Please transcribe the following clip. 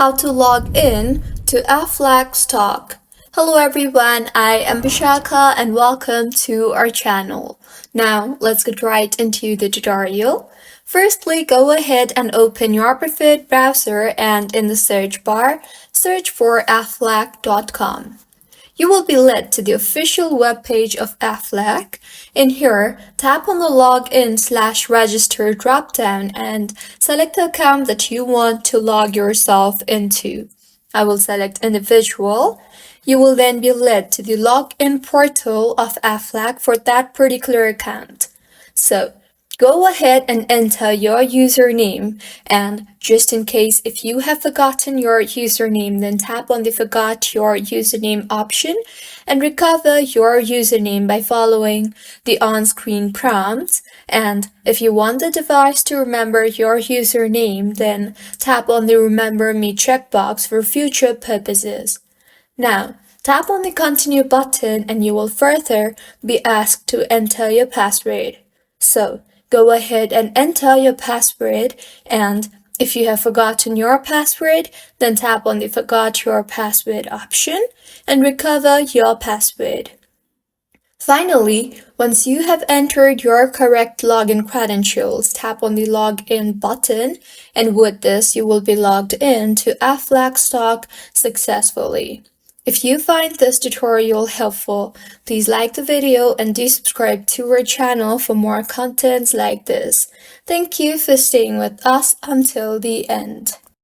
How to log in to Aflac Stock. Hello everyone, I am Bishaka and welcome to our channel. Now let's get right into the tutorial. Firstly, go ahead and open your preferred browser and in the search bar, search for aflac.com. You will be led to the official webpage of Aflac. In here, tap on the Login/Register dropdown and select the account that you want to log yourself into. I will select Individual. You will then be led to the login portal of Aflac for that particular account. So, go ahead and enter your username, and just in case if you have forgotten your username, then tap on the Forgot Your Username option and recover your username by following the on-screen prompts. And if you want the device to remember your username, then tap on the Remember Me checkbox for future purposes. Now, tap on the Continue button and you will further be asked to enter your password. So, go ahead and enter your password, and if you have forgotten your password, then tap on the Forgot Your Password option and recover your password. Finally, once you have entered your correct login credentials, tap on the Login button, and with this, you will be logged in to Aflac Stock successfully. If you find this tutorial helpful, please like the video and do subscribe to our channel for more contents like this. Thank you for staying with us until the end.